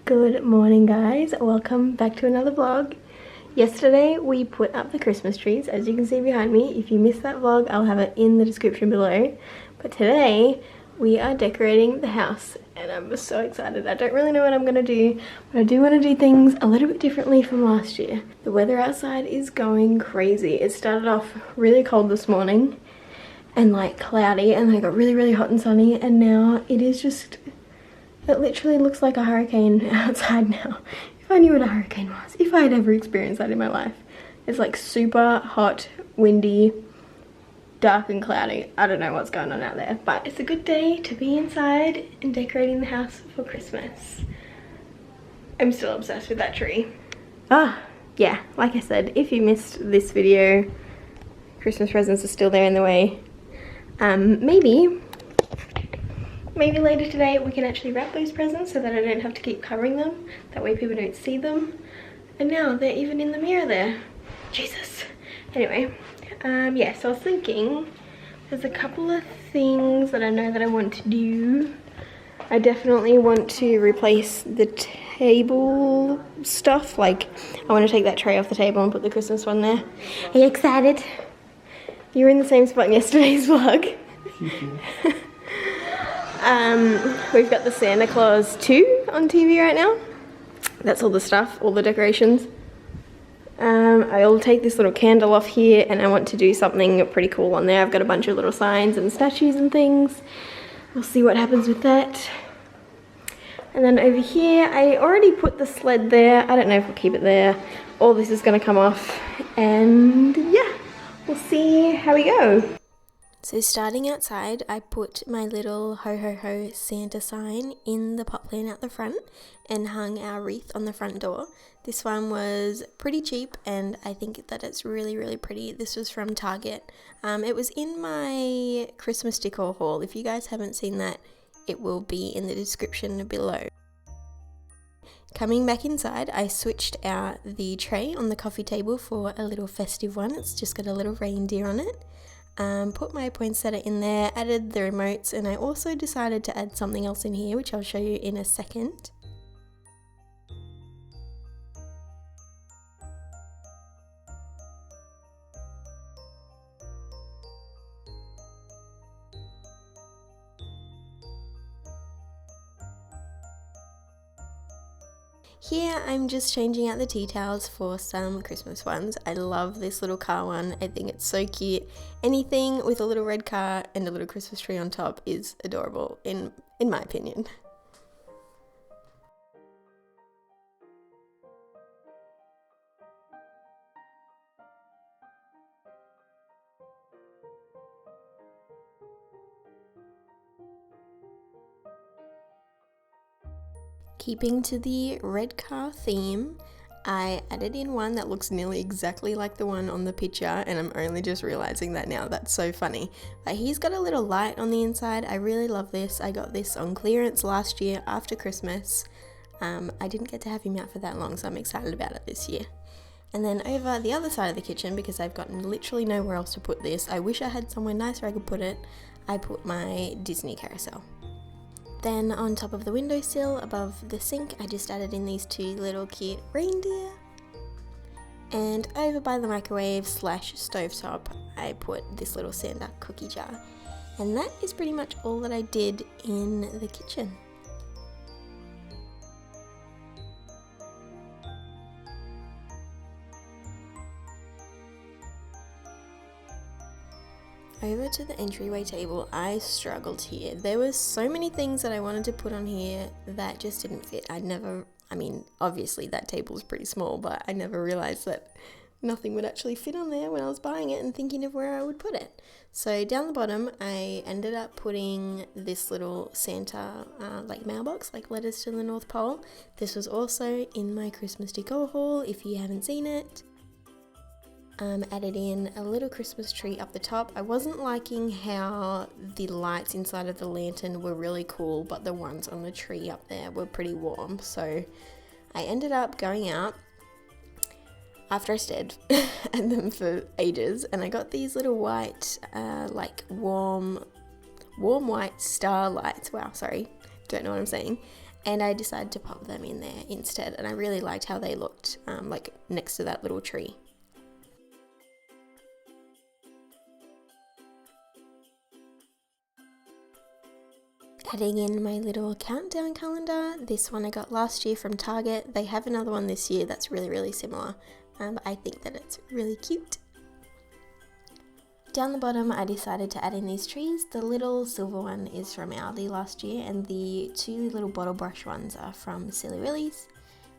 Good morning guys, welcome back to another vlog. Yesterday we put up the Christmas trees, as you can see behind me. If you missed that vlog, I'll have it in the description below. But today we are decorating the house and I'm so excited. I don't really know what I'm gonna do, but I do want to do things a little bit differently from last year. The weather outside is going crazy. It started off really cold this morning and like cloudy, and then it got really hot and sunny, and now it is just, it literally looks like a hurricane outside now. If I knew what a hurricane was, if I had ever experienced that in my life. It's like super hot, windy, dark and cloudy. I don't know what's going on out there, but it's a good day to be inside and decorating the house for Christmas. I'm still obsessed with that tree. Yeah, like I said, if you missed this video, Christmas presents are still there in the way. Maybe later today we can actually wrap those presents so that I don't have to keep covering them. That way people don't see them. And now they're even in the mirror there. Jesus. Anyway, yeah, so I was thinking there's a couple of things that I know that I want to do. I definitely want to replace the table stuff. Like, I want to take that tray off the table and put the Christmas one there. Are you excited? You were in the same spot in yesterday's vlog. We've got the Santa Claus 2 on TV right now. That's all the stuff, all the decorations. I'll take this little candle off here and I want to do something pretty cool on there. I've got a bunch of little signs and statues and things. We'll see what happens with that. And then over here, I already put the sled there. I don't know if we'll keep it there. All this is gonna come off, and yeah, we'll see how we go. So starting outside, I put my little ho ho ho Santa sign in the pot plant out the front and hung our wreath on the front door. This one was pretty cheap and I think that it's really pretty. This was from Target. It was in my Christmas decor haul. If you guys haven't seen that, it will be in the description below. Coming back inside, I switched out the tray on the coffee table for a little festive one. It's just got a little reindeer on it. Put my poinsettia in there, added the remotes, and I also decided to add something else in here, which I'll show you in a second. Here I'm just changing out the tea towels for some Christmas ones. I love this little car one. I think it's so cute. Anything with a little red car and a little Christmas tree on top is adorable in my opinion. Keeping to the red car theme, I added in one that looks nearly exactly like the one on the picture, and I'm only just realizing that now. That's so funny. But he's got a little light on the inside. I really love this. I got this on clearance last year after Christmas. I didn't get to have him out for that long, so I'm excited about it this year. And then over the other side of the kitchen, because I've got literally nowhere else to put this, I wish I had somewhere nicer I could put it, I put my Disney carousel. Then on top of the windowsill above the sink, I just added in these two little cute reindeer. And over by the microwave / stovetop, I put this little Santa cookie jar. And that is pretty much all that I did in the kitchen. Over to the entryway table, I struggled here. There were so many things that I wanted to put on here that just didn't fit. I mean, obviously that table is pretty small, but I never realized that nothing would actually fit on there when I was buying it and thinking of where I would put it. So down the bottom, I ended up putting this little Santa like mailbox, like letters to the North Pole. This was also in my Christmas decor haul, if you haven't seen it. Added in a little Christmas tree up the top. I wasn't liking how the lights inside of the lantern were really cool, but the ones on the tree up there were pretty warm. So I ended up going out after I stared at them for ages, and I got these little white, like warm white star lights. Wow, sorry, don't know what I'm saying. and I decided to pop them in there instead, and I really liked how they looked like next to that little tree. Adding in my little countdown calendar. This one I got last year from Target. They have another one this year that's really similar. I think that it's really cute. Down the bottom I decided to add in these trees. The little silver one is from Aldi last year, and the two little bottle brush ones are from Silly Willies.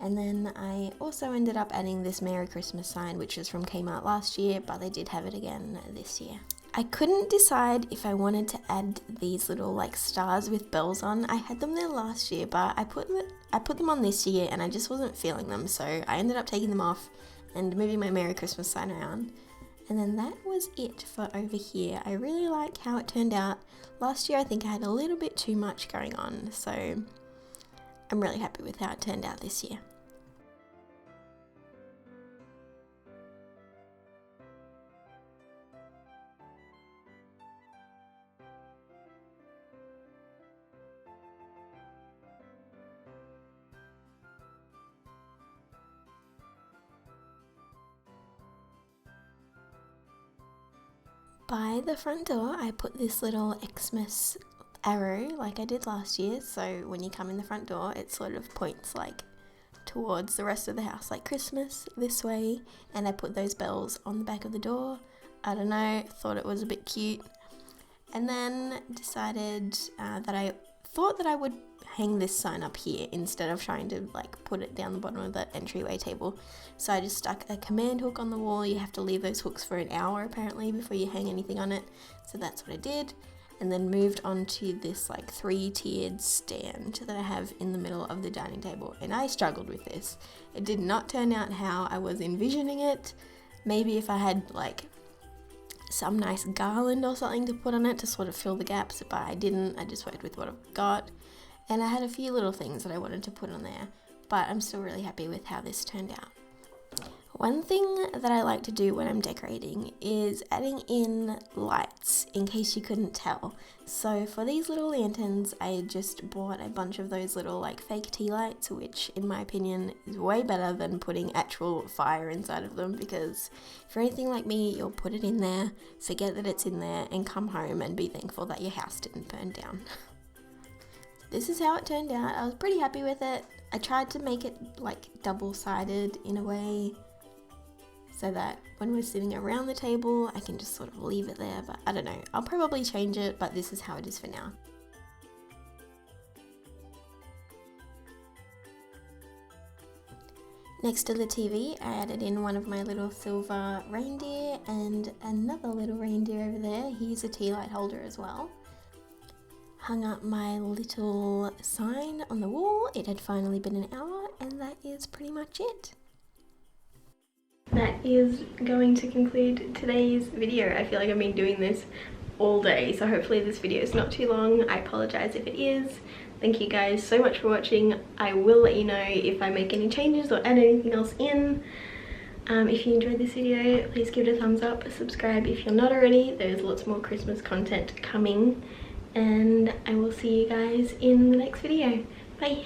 And then I also ended up adding this Merry Christmas sign, which was from Kmart last year, but they did have it again this year. I couldn't decide if I wanted to add these little like stars with bells on. I had them there last year, but I put them on this year and I just wasn't feeling them, so I ended up taking them off and moving my Merry Christmas sign around. And then that was it for over here. I really like how it turned out. Last year I think I had a little bit too much going on, so I'm really happy with how it turned out this year. By the front door, I put this little Xmas arrow like I did last year, so when you come in the front door it sort of points like towards the rest of the house, like Christmas this way, and I put those bells on the back of the door. I don't know, thought it was a bit cute, and then decided that I thought that I would hang this sign up here instead of trying to like put it down the bottom of that entryway table. So I just stuck a command hook on the wall. You have to leave those hooks for an hour apparently before you hang anything on it. So that's what I did, and then moved on to this like 3-tiered stand that I have in the middle of the dining table. And I struggled with this. It did not turn out how I was envisioning it. Maybe if I had like some nice garland or something to put on it to sort of fill the gaps, but I didn't. I just worked with what I've got. And I had a few little things that I wanted to put on there, but I'm still really happy with how this turned out. One thing that I like to do when I'm decorating is adding in lights, in case you couldn't tell. So for these little lanterns, I just bought a bunch of those little like fake tea lights, which in my opinion is way better than putting actual fire inside of them, because if you're anything like me, you'll put it in there, forget that it's in there, and come home and be thankful that your house didn't burn down. This is how it turned out. I was pretty happy with it. I tried to make it like double-sided in a way so that when we're sitting around the table I can just sort of leave it there, but I don't know. I'll probably change it, but this is how it is for now. Next to the TV, I added in one of my little silver reindeer and another little reindeer over there. He's a tea light holder as well. Hung up my little sign on the wall. It had finally been an hour, and that is pretty much it. That is going to conclude today's video. I feel like I've been doing this all day, so hopefully this video is not too long. I apologize if it is. Thank you guys so much for watching. I will let you know if I make any changes or add anything else in. If you enjoyed this video, please give it a thumbs up, subscribe if you're not already. There's lots more Christmas content coming. And I will see you guys in the next video. Bye!